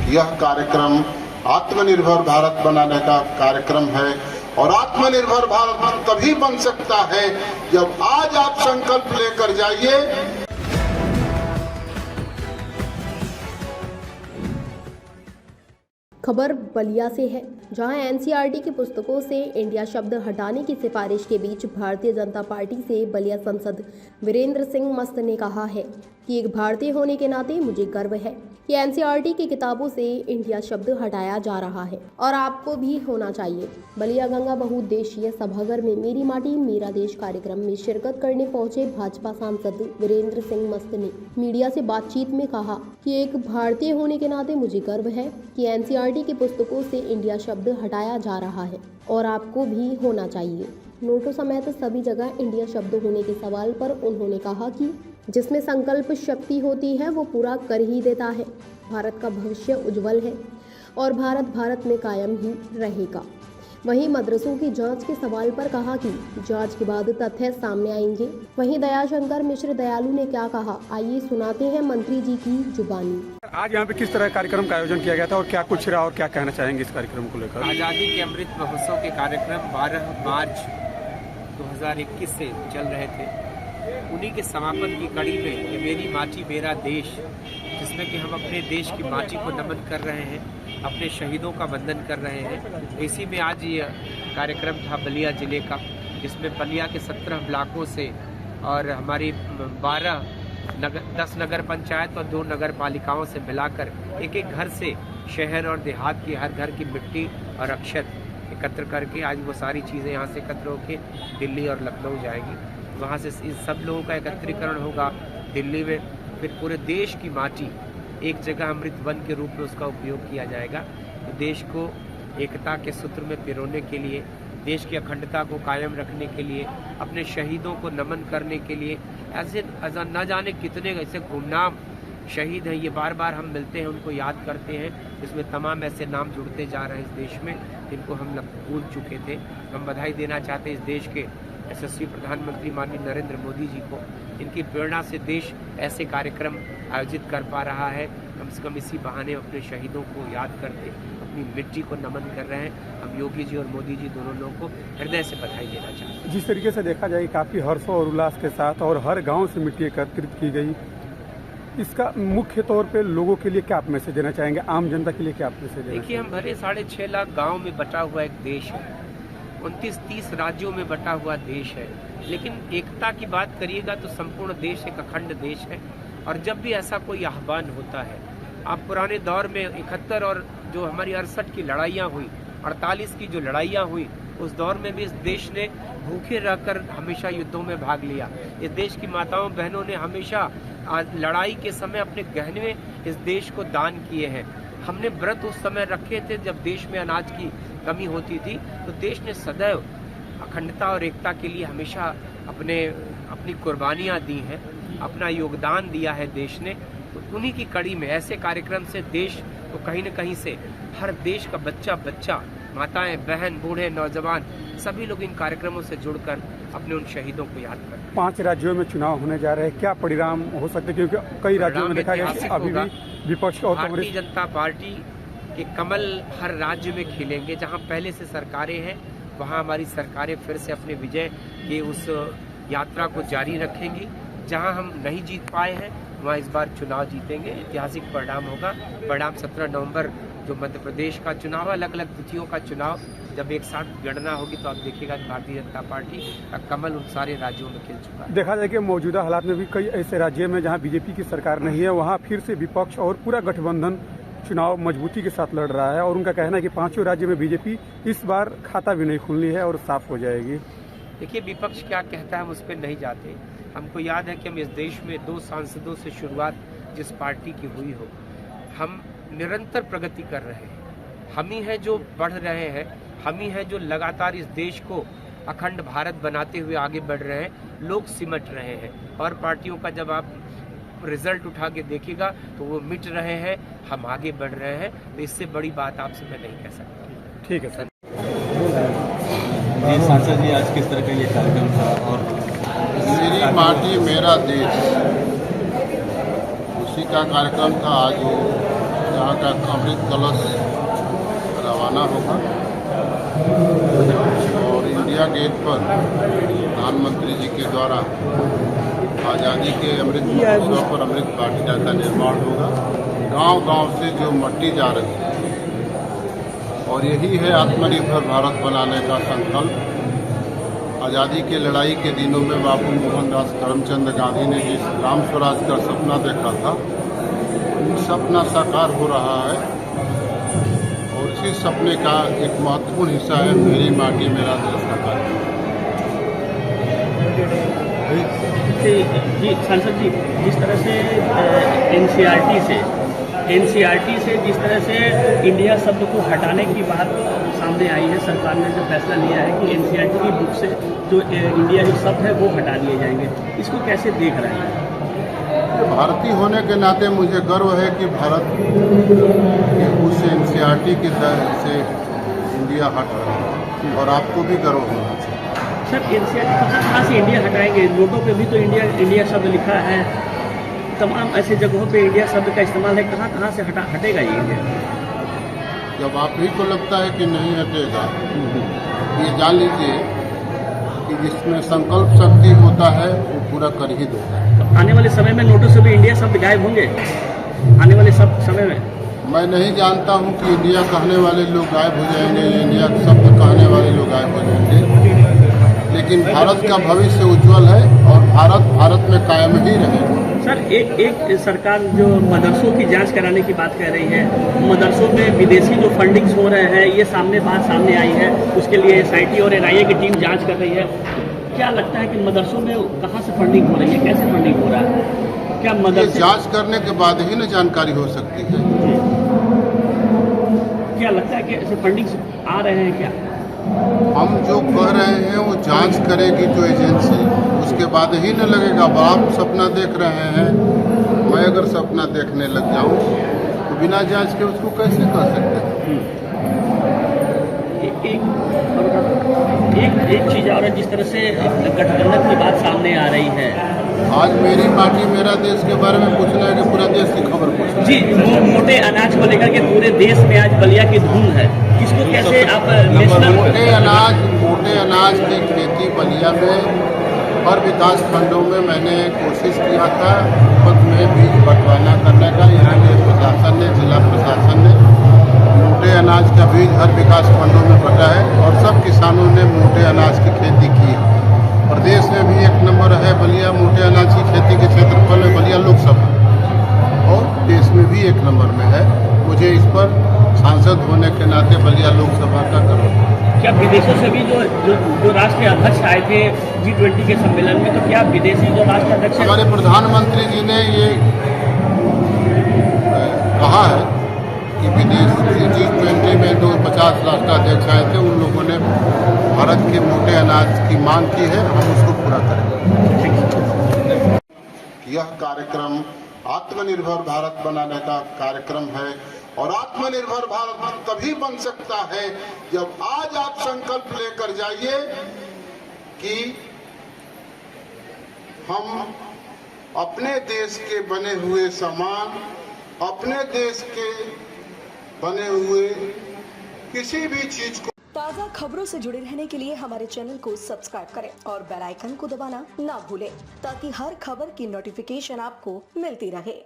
यह कार्यक्रम आत्मनिर्भर भारत बनाने का कार्यक्रम है और आत्मनिर्भर भारत तभी बन सकता है जब आज आप संकल्प लेकर जाइए। खबर बलिया से है, जहां एनसीईआरटी की पुस्तकों से इंडिया शब्द हटाने की सिफारिश के बीच भारतीय जनता पार्टी से बलिया सांसद वीरेंद्र सिंह मस्त ने कहा है कि एक भारतीय होने के नाते मुझे गर्व है कि एनसीईआरटी की किताबों से इंडिया शब्द हटाया जा रहा है और आपको भी होना चाहिए। बलिया गंगा बहुउद्देशीय सभागार में मेरी माटी मेरा देश कार्यक्रम में शिरकत करने पहुंचे भाजपा सांसद वीरेंद्र सिंह मस्त ने मीडिया से बातचीत में कहा कि एक भारतीय होने के नाते मुझे गर्व है कि एनसीईआरटी की पुस्तकों से इंडिया शब्द हटाया जा रहा है और आपको भी होना चाहिए। नोटों समेत सभी जगह इंडिया शब्द होने के सवाल पर उन्होंने कहा कि जिसमें संकल्प शक्ति होती है वो पूरा कर ही देता है। भारत का भविष्य उज्जवल है और भारत में कायम ही रहेगा। वहीं मदरसों की जांच के सवाल पर कहा कि जांच के बाद तथ्य सामने आएंगे। वहीं दयाशंकर मिश्र दयालु ने क्या कहा, आइए सुनाते हैं मंत्री जी की जुबानी। आज यहाँ पे किस तरह कार्यक्रम का आयोजन किया गया था और क्या कुछ रहा और क्या कहना चाहेंगे इस कार्यक्रम को लेकर? आज़ादी के अमृत महोत्सव के कार्यक्रम 12 मार्च 2021 से चल रहे थे। उन्हीं के समापन की कड़ी में ये मेरी माटी मेरा देश, जिसमें कि हम अपने देश की माटी को नमन कर रहे हैं, अपने शहीदों का वंदन कर रहे हैं। इसी में आज ये कार्यक्रम था बलिया जिले का, जिसमें बलिया के 17 ब्लॉकों से और हमारी 10 नगर पंचायत और 2 नगर पालिकाओं से मिलाकर एक एक घर से शहर और देहात की हर घर की मिट्टी और अक्षत एकत्र करके आज वो सारी चीज़ें यहाँ से एकत्र होकर दिल्ली और लखनऊ जाएंगी। वहाँ से इन सब लोगों का एकत्रीकरण होगा दिल्ली में, फिर पूरे देश की माटी एक जगह अमृत वन के रूप में उसका उपयोग किया जाएगा। तो देश को एकता के सूत्र में पिरोने के लिए, देश की अखंडता को कायम रखने के लिए, अपने शहीदों को नमन करने के लिए, ऐसे न जाने कितने ऐसे गुमनाम शहीद हैं, ये बार बार हम मिलते हैं, उनको याद करते हैं। इसमें तमाम ऐसे नाम जुड़ते जा रहे हैं इस देश में जिनको हम भूल चुके थे। हम बधाई देना चाहते हैं इस देश के यशस्वी प्रधानमंत्री माननीय नरेंद्र मोदी जी को। इनकी प्रेरणा से देश ऐसे कार्यक्रम आयोजित कर पा रहा है। कम से कम इसी बहाने अपने शहीदों को याद करते अपनी मिट्टी को नमन कर रहे हैं। हम योगी जी और मोदी जी दोनों लोगों को हृदय से बधाई देना चाहते हैं। जिस तरीके से देखा जाए काफ़ी हर्ष और उल्लास के साथ और हर गाँव से मिट्टी एकत्रित की गई, इसका मुख्य तौर पे लोगों के लिए क्या आप मैसेज देना चाहेंगे, आम जनता के लिए क्या आप मैसेज देना? देखिए, हम भरे 6.5 लाख गाँव में बटा हुआ एक देश है, 29-30 राज्यों में बटा हुआ देश है, लेकिन एकता की बात करिएगा तो संपूर्ण देश एक अखंड देश है। और जब भी ऐसा कोई आह्वान होता है, आप पुराने दौर में 71 और जो हमारी 68 की लड़ाइयाँ हुई, 48 की जो लड़ाइयाँ हुई, उस दौर में भी इस देश ने भूखे रहकर हमेशा युद्धों में भाग लिया। इस देश की माताओं बहनों ने हमेशा लड़ाई के समय अपने गहने इस देश को दान किए हैं। हमने व्रत उस समय रखे थे जब देश में अनाज की कमी होती थी, तो देश ने सदैव अखंडता और एकता के लिए हमेशा अपनी कुर्बानियाँ दी हैं, अपना योगदान दिया है देश ने। तो उन्हीं की कड़ी में ऐसे कार्यक्रम से देश को कहीं न कहीं से हर देश का बच्चा, माताएं, बहन, बूढ़े, नौजवान सभी लोग इन कार्यक्रमों से जुड़कर अपने उन शहीदों को याद करें। 5 राज्यों में चुनाव होने जा रहे हैं, क्या परिणाम हो सकते हैं? क्योंकि कई राज्यों में देखा गया कि अभी भी विपक्ष और भारतीय जनता पार्टी के कमल हर राज्य में खिलेंगे। जहां पहले से सरकारें हैं, वहां हमारी सरकारें फिर से अपने विजय की उस यात्रा को जारी रखेंगी। जहां हम नहीं जीत पाए हैं, वहां इस बार चुनाव जीतेंगे। ऐतिहासिक परिणाम होगा। परिणाम 17 नवंबर जो मध्य प्रदेश का चुनाव, अलग अलग तिथियों का चुनाव, जब एक साथ गणना होगी तो आप देखिएगा कि भारतीय जनता पार्टी का कमल उन सारे राज्यों में खिल चुका है। देखा जाए कि मौजूदा हालात में भी कई ऐसे राज्य में जहां बीजेपी की सरकार नहीं है, वहां फिर से विपक्ष और पूरा गठबंधन चुनाव मजबूती के साथ लड़ रहा है और उनका कहना है कि 5 राज्य में बीजेपी इस बार खाता भी नहीं खुलनी है और साफ हो जाएगी। देखिए, विपक्ष क्या कहता है हम उस पर नहीं जाते। हमको याद है कि हम इस देश में 2 सांसदों से शुरुआत जिस पार्टी की हुई हो, हम निरंतर प्रगति कर रहे हैं। हम ही हैं जो बढ़ रहे हैं, हम ही हैं जो लगातार इस देश को अखंड भारत बनाते हुए आगे बढ़ रहे हैं। लोग सिमट रहे हैं और पार्टियों का जब आप रिजल्ट उठा के देखिएगा तो वो मिट रहे हैं, हम आगे बढ़ रहे हैं। तो इससे बड़ी बात आपसे मैं नहीं कह सकता। ठीक है सर। जी सांसद जी, आज किस तरह का ये कार्यक्रम था? और मेरी माटी मेरा देश, उसी का कार्यक्रम था। आज वो यहाँ का अमृत कलश रवाना होगा और इंडिया गेट पर प्रधानमंत्री जी के द्वारा आज़ादी के अमृत महोत्सव पर अमृत वाटिका का निर्माण होगा। गांव-गांव से जो मट्टी जा रही है और यही है आत्मनिर्भर भारत बनाने का संकल्प। आज़ादी की लड़ाई के दिनों में बाबू मोहनदास करमचंद गांधी ने जिस ग्राम स्वराज का सपना देखा था, सपना साकार हो रहा है और इसी सपने का एक महत्वपूर्ण हिस्सा है मेरी माटी मेरा देश का कार्यक्रम। जी सांसद जी, जिस तरह से एनसीईआरटी से जिस तरह से इंडिया शब्द को हटाने की बात सामने आई है, सरकार ने जो फैसला लिया है कि एनसीईआरटी की बुक से जो इंडिया जो शब्द है वो हटा लिए जाएंगे, इसको कैसे देख रहे हैं? भारतीय होने के नाते मुझे गर्व है कि भारत के उस एनसीईआरटी के दर से इंडिया हट रहा है और आपको भी गर्व होना चाहिए। सर, एनसीईआरटी कहाँ से इंडिया हटाएंगे? नोटों पे भी तो इंडिया शब्द लिखा है, तमाम ऐसे जगहों पे इंडिया शब्द का इस्तेमाल है, कहाँ से हटेगा ये इंडिया? जब आप ही को लगता है कि नहीं हटेगा, ये जान लीजिए कि जिसमें संकल्प शक्ति होता है वो पूरा कर ही देता है। तो आने वाले समय में नोटों से भी इंडिया शब्द गायब होंगे? आने वाले समय में मैं नहीं जानता हूं कि इंडिया कहने वाले लोग गायब हो जाएंगे या इंडिया शब्द कहने वाले लोग गायब हो जाएंगे, लेकिन भारत का भविष्य उज्जवल है और भारत में कायम ही रहेगा। सर, एक सरकार जो मदरसों की जांच कराने की बात कह रही है, मदरसों में विदेशी जो फंडिंग्स हो रहे हैं, ये बात सामने आई है, उसके लिए SIT और NIA की टीम जांच कर रही है। क्या लगता है कि मदरसों में कहाँ से फंडिंग हो रही है, कैसे फंडिंग हो रहा है? क्या मदरसे जांच करने के बाद ही न जानकारी हो सकती है। क्या लगता है कि ऐसे फंडिंग्स आ रहे हैं क्या? हम जो कह रहे हैं वो जांच करेगी जो एजेंसी, उसके बाद ही न लगेगा। आप सपना देख रहे हैं, मैं अगर सपना देखने लग जाऊं तो बिना जांच के उसको कैसे कह सकते हैं? एक चीज और है, जिस तरह से गठबंधन की बात सामने आ रही है, आज मेरी माटी मेरा देश के बारे में पूछना है कि पूरा देश की खबर पूछना जी। मोटे अनाज को लेकर के पूरे देश में आज बलिया की धूम है, इसको कैसे आप मोटे अनाज की खेती बलिया में और विकास खंडों में मैंने कोशिश किया था पद में बीज बंटवाना करने का। यहाँ के प्रशासन ने, जिला प्रशासन ने मोटे अनाज का बीज हर विकास खंडों में बंटा है और सब किसानों ने मोटे अनाज की खेती की है। प्रदेश में भी 1 नंबर है बलिया मोटे अनाज की खेती के क्षेत्रफल में, बलिया लोकसभा, और देश में भी 1 नंबर में है। मुझे इस पर सांसद होने के नाते बलिया लोकसभा का गर्व है। क्या विदेशों से भी जो राष्ट्रीय अध्यक्ष आए थे G20 के सम्मेलन में, तो क्या विदेशी जो राष्ट्रीय अध्यक्ष हमारे प्रधानमंत्री जी ने ये कहा है कि विदेशी G20 में जो 50 राष्ट्राध्यक्ष आए थे उन लोगों ने भारत के मोटे अनाज की मांग की है, हम उसको पूरा करेंगे। यह कार्यक्रम आत्मनिर्भर भारत बनाने का कार्यक्रम है और आत्मनिर्भर भारत तभी बन सकता है जब आज आप संकल्प लेकर जाइए कि हम अपने देश के बने हुए सामान, अपने देश के बने हुए किसी भी चीज को। ताज़ा खबरों से जुड़े रहने के लिए हमारे चैनल को सब्सक्राइब करें और बेल आइकन को दबाना ना भूलें ताकि हर खबर की नोटिफिकेशन आपको मिलती रहे।